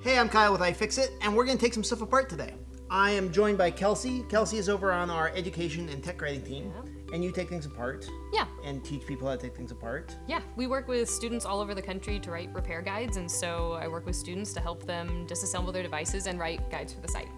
Hey, I'm Kyle with iFixit, and we're going to take some stuff apart today. I am joined by Kelsey. Kelsey is over on our education and tech writing team, and you take things apart. Yeah. And teach people how to take things apart. Yeah, we work with students all over the country to write repair guides, and so I work with students to help them disassemble their devices and write guides for the site.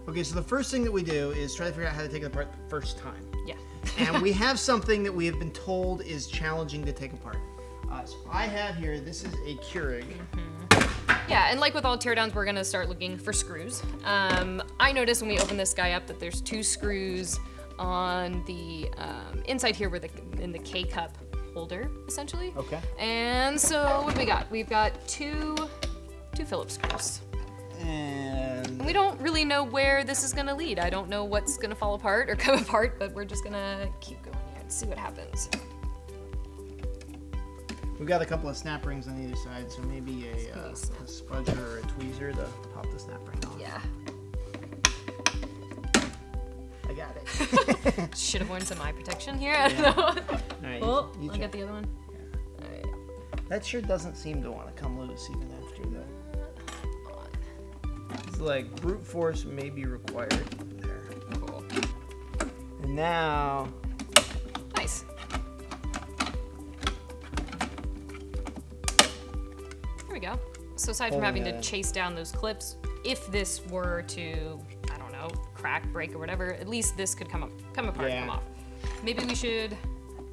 Okay, so the first thing that we do is try to figure out how to take it apart the first time. Yeah. And we have something that we have been told is challenging to take apart. So I have here, this is a Keurig. Yeah, and like with all teardowns, we're gonna start looking for screws. I noticed when we open this guy up that there's 2 screws on the inside here in the K-cup holder, essentially. Okay. And so what do we got? We've got two Phillips screws. And We don't really know where this is gonna lead. I don't know what's gonna fall apart or come apart, but we're just gonna keep going here and see what happens. we've got a couple of snap rings on either side, so maybe a spudger or a tweezer to pop the snap ring off. Yeah. I got it. Should have worn some eye protection here. I don't know. All right, Oh, you I'll check. get the other one. Yeah. All right. That sure doesn't seem to want to come loose even after the. It's like brute force may be required there. Cool. And now, Nice. There we go. So aside from Holding having that to in. chase down those clips, if this were to, I don't know, crack, break, or whatever, at least this could come apart, Yeah. come off. Maybe we should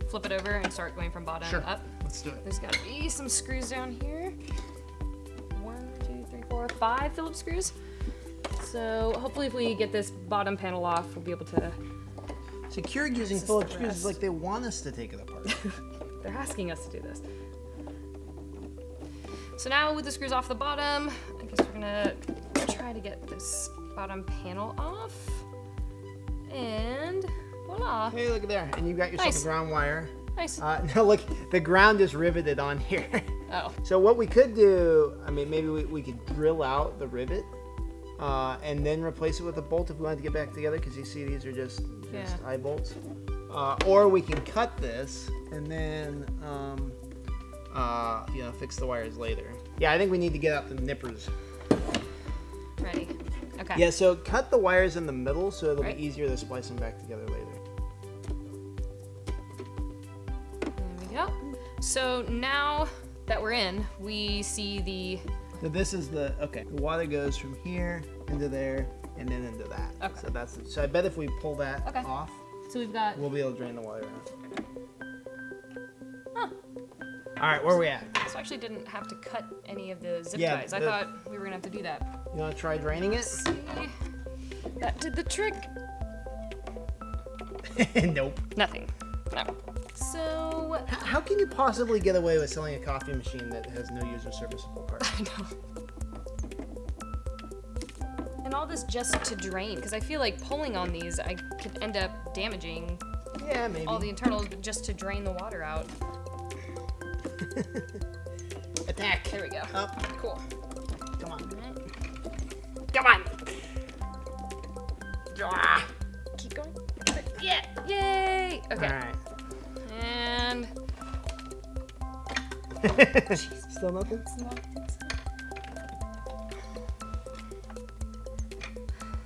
flip it over and start going from bottom sure, up. let's do it. There's got to be some screws down here. 1, 2, 3, 4, 5 Phillips screws. So hopefully if we get this bottom panel off, we'll be able to, So Keurig using This is Phillips the screws is rest. like they want us to take it apart. they're asking us to do this. So now with the screws off the bottom, I guess we're gonna try to get this bottom panel off. And voila, Hey, look at there, and you got yourself Nice. a ground wire. nice. Now look, the ground is riveted on here. Oh, So what we could do, I mean, maybe we could drill out the rivet and then replace it with a bolt if we wanted to get back together, because you see these are just Yeah. eye bolts. Or we can cut this and then fix the wires later. Yeah, I think we need to get out the nippers. ready. Okay. Yeah, so cut the wires in the middle so it'll Right. be easier to splice them back together later. There we go. So now that we're in, we see So this is the water goes from here into there and then into that. Okay. So that's it. So I bet if we pull that Okay. off, so we've got. we'll be able to drain the water out. Huh. All right, where are we at? So I actually didn't have to cut any of the zip Yeah, ties. I the- thought we were gonna have to do that. You want to try draining it? Let's see. That did the trick. Nope. Nothing. No. So How can you possibly get away with selling a coffee machine that has no user serviceable parts? I know. And all this just to drain, because I feel like pulling on these, I could end up damaging Yeah, maybe. all the internals, but just to drain the water out. Attack. There we go. Up. Cool. Come on. Come on. Ah. Keep going. Yeah. Yay. Okay. All right. And Still nothing?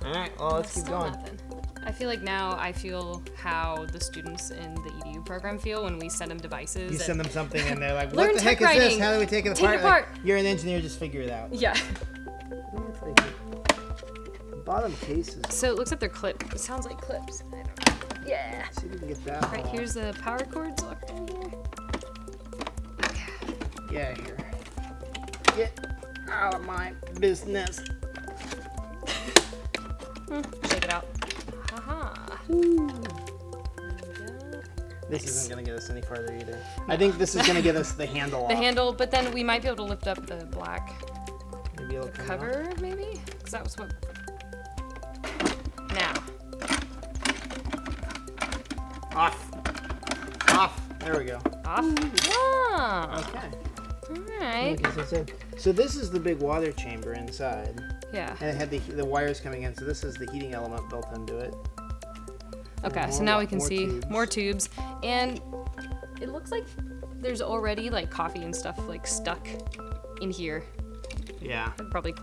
All right. Well, let's keep still going. nothing. I feel like now I feel how the students in the EDU program feel when we send them devices. You and- send them something and they're like, Learn "What the heck tech is this? writing. How do we take it Take apart?" it apart. Like, you're an engineer, just figure it out. Yeah. The bottom cases. So it looks like they're clipped. It sounds like clips. I don't know. Yeah. See if we can get that. Right off. here's the power cords locked in here. Yeah, here. Get out of my business. Shake it out. Haha. This isn't gonna get us any farther either. I think this is gonna get us the handle The off. handle, but then we might be able to lift up the black Maybe it'll come cover, maybe? Because that was what. Now. Off. Off. There we go. Off. Ah. Okay. Alright. So this is the big water chamber inside, Yeah. and it had the wires coming in. So this is the heating element built into it. Okay, so More now wa- we can more see tubes. more tubes. And it looks like there's already like coffee and stuff like stuck in here. Yeah. I'd probably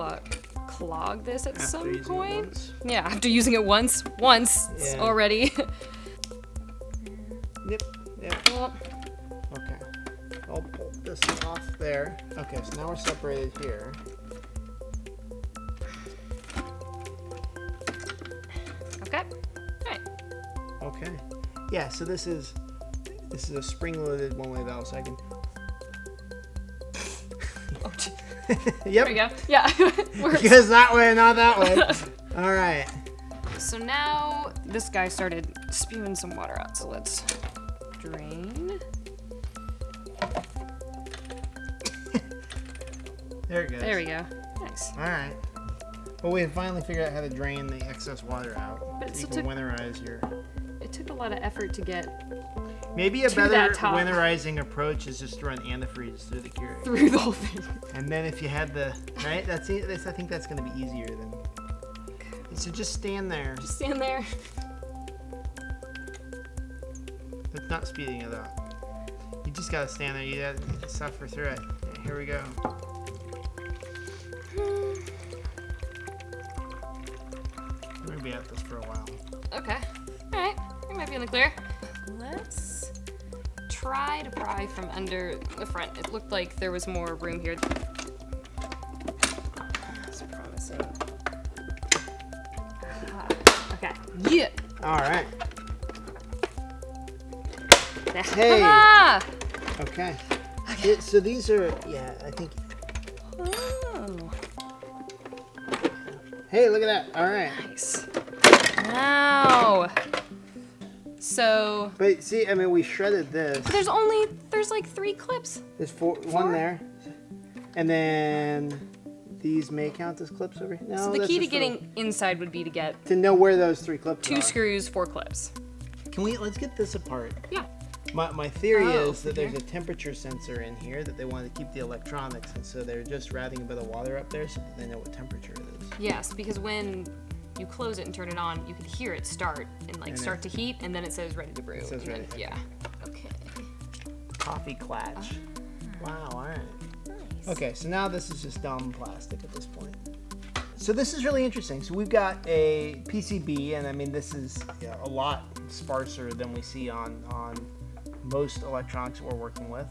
clog this at After some using it point. once. Yeah, after using it once Yeah. already. Yep. Well, Okay. I'll pull this off there. Okay, so now we're separated here. okay. Alright. Okay. Yeah, so this is a spring-loaded one-way valve, so I can. Oh, Yep. there we go. Yeah. Works. Because that way, not that way. All right. So now this guy started spewing some water out, so let's drain. There it goes. There we go. Nice. All right. Well, we have finally figured out how to drain the excess water out. But it You still can winterize your. It took a lot of effort to get Maybe a to better that top. winterizing approach is just to run antifreeze through the Keurig. through the whole thing. And then if you had the right, I think that's going to be easier than. So just stand there. Just stand there. It's not speeding it up. You just got to stand there. You got to suffer through it. Yeah, here we go. We're going to be at this for a while. Okay. Alright. We might be in the clear. Let's try to pry from under the front. It looked like there was more room here. That's promising. Ah, okay. Yeah. All right. Hey. Ah! Okay. So these are, yeah, I think. Oh, Hey, look at that. All right. nice. Wow. So But see, I mean, we shredded this. there's like 3 clips. There's one there, and then these may count as clips over here. No, So the that's key to just getting inside would be to get to know where those 3 clips 2 are. screws, 4 clips. Let's get this apart. Yeah. My theory Oh, is that there's a temperature sensor in here that they wanted to keep the electronics, and so they're just routing a bit of water up there so that they know what temperature it is. Yes, because when you close it and turn it on, you can hear it start and like And start to then- heat, and then it says ready to brew. It says and then- ready, okay. Yeah. Okay. Coffee clutch. Wow, all right. Nice. Okay, so now this is just dumb plastic at this point. So this is really interesting. So we've got a PCB, and I mean this is a lot sparser than we see on most electronics that we're working with.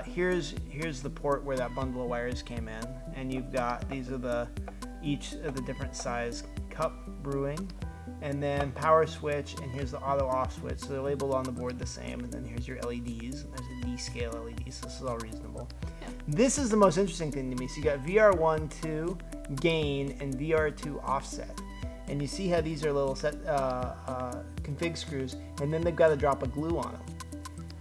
Here's the port where that bundle of wires came in, and you've got these are each of the different size cup brewing, and then power switch, and here's the auto off switch. So they're labeled on the board the same, and then here's your LEDs, and there's a D scale LED. So this is all reasonable. Yeah. This is the most interesting thing to me. So you got VR1, 2 gain, and VR2 offset. And you see how these are little set config screws, and then they've got a drop of glue on them.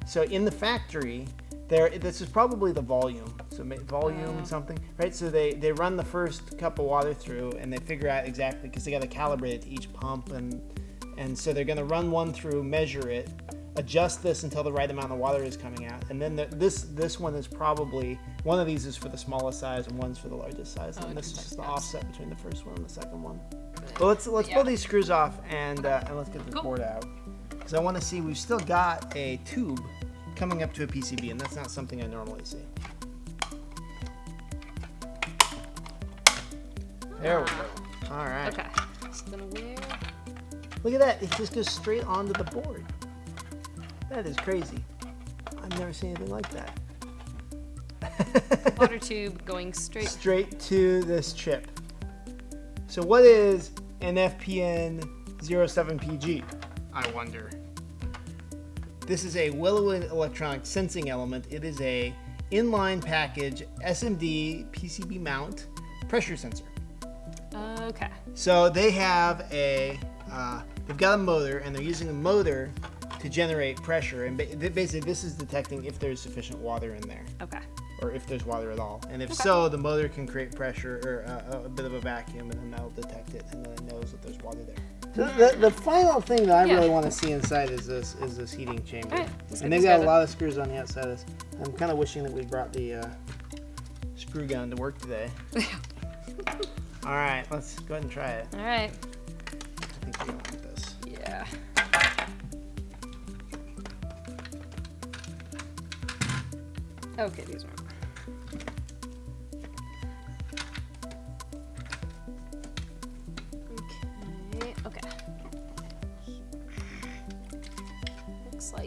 So in the factory, this is probably the volume. So volume something, right? So they run the first cup of water through, and they figure out exactly, because they got to calibrate it to each pump, and so they're going to run one through, measure it, adjust this until the right amount of water is coming out, and then this one is probably, one of these is for the smallest size and one's for the largest size, and this is just the offset between the first one and the second one. Well, let's pull these screws off and let's get this board out, because I want to see, we've still got a tube coming up to a PCB, and that's not something I normally see. There we go. All right. Okay. So then where? Look at that. It just goes straight onto the board. That is crazy. I've never seen anything like that. Water tube going straight. Straight to this chip. So what is an FPN07PG? I wonder. This is a Willow electronic sensing element. It is a inline package SMD PCB mount pressure sensor. Okay. So they have they've got a motor, and they're using a motor to generate pressure, and basically this is detecting if there's sufficient water in there, Okay. or if there's water at all. And if Okay. so, the motor can create pressure or a bit of a vacuum, and then that'll detect it, and then it knows that there's water there. So the final thing that I really want to see inside is this heating chamber. All right, let's And get they've these got a guys lot of screws on the outside of this. I'm kind of wishing that we brought the screw gun to work today. All right, let's go ahead and try it. All right. I think we're gonna like this. Yeah. Okay, these are.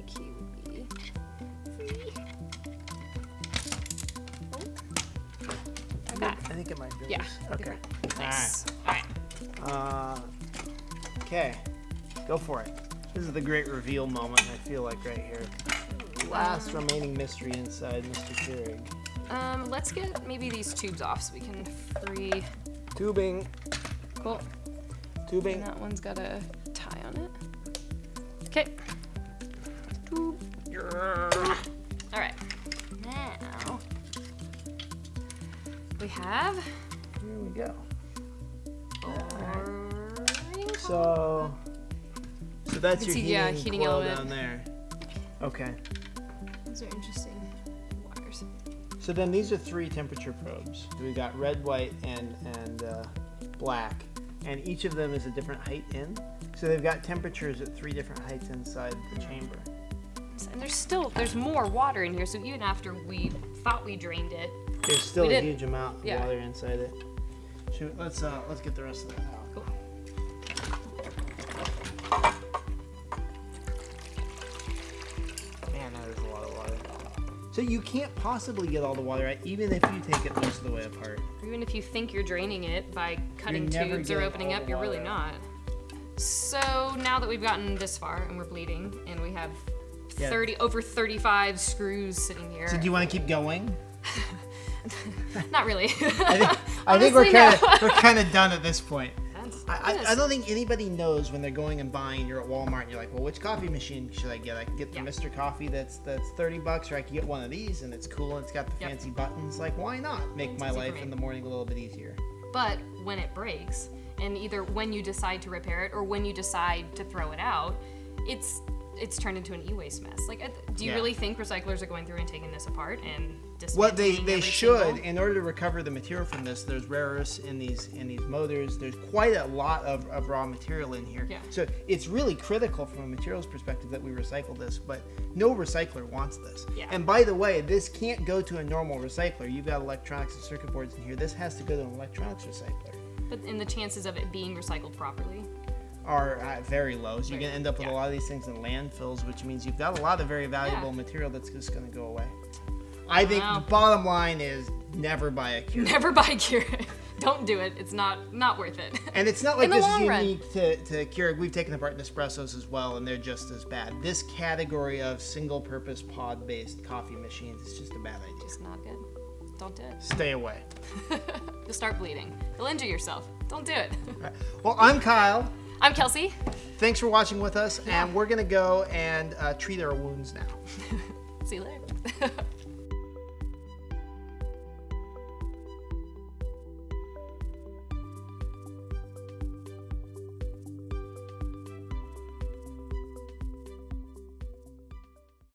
like he would be free. Okay. I think it might do Yeah. this. Okay. Nice. All right. Okay. Go for it. This is the great reveal moment, I feel like, right here. Last remaining mystery inside Mr. Keurig. Let's get maybe these tubes off so we can free. Tubing. Cool. Tubing. And that one's got a tie on it. Okay. Tube. All right. Now we have. Here we go. Boring. So that's your see, heating, yeah, heating coil element. down there. Okay. Those are interesting wires. So then these are 3 temperature probes. We've got red, white, and black, and each of them is a different height in. So they've got temperatures at 3 different heights inside the chamber. And there's more water in here. So even after we thought we drained it, There's still We a did- huge amount of yeah. water inside it. Let's get the rest of that out. cool. Man, that is a lot of water. So you can't possibly get all the water out, even if you take it most of the way apart. Even if you think you're draining it by cutting never tubes or getting opening all up, the you're really water not. So now that we've gotten this far and we're bleeding and we have Yeah. over 35 screws sitting here. So do you want to keep going? Not really. I think Honestly, no. we're kind of done at this point. I Goodness. don't think anybody knows when they're going and buying. You're at Walmart and you're like, well, which coffee machine should I get? I can get the Yeah. Mr. Coffee that's $30, or I can get one of these and it's cool and it's got the Yep. fancy buttons. Like, why not make It's my easy life for me. in the morning a little bit easier? But when it breaks, and either when you decide to repair it or when you decide to throw it out, it's turned into an e-waste mess. Like, do you Yeah. really think recyclers are going through and taking this apart and What they dismantling every should, single- in order to recover the material from this, there's rare earths in these motors. There's quite a lot of raw material in here. Yeah. So it's really critical from a materials perspective that we recycle this, but no recycler wants this. Yeah. And by the way, this can't go to a normal recycler. You've got electronics and circuit boards in here. This has to go to an electronics recycler. But in the chances of it being recycled properly. Are very low. So you're Right. going to end up with a lot of these things in landfills, which means you've got a lot of very valuable Yeah. material that's just going to go away. I think Wow. the bottom line is never buy a Keurig. Never buy Keurig. Don't do it. It's not worth it. And it's not like In the this is long run. unique to Keurig. We've taken apart Nespressos as well, and they're just as bad. This category of single-purpose pod-based coffee machines is just a bad idea. It's not good. Don't do it. Stay away. You'll start bleeding. You'll injure yourself. Don't do it. Right. Well, I'm Kyle. I'm Kelsey. Thanks for watching with us, Yeah. and we're going to go and treat our wounds now. See you later.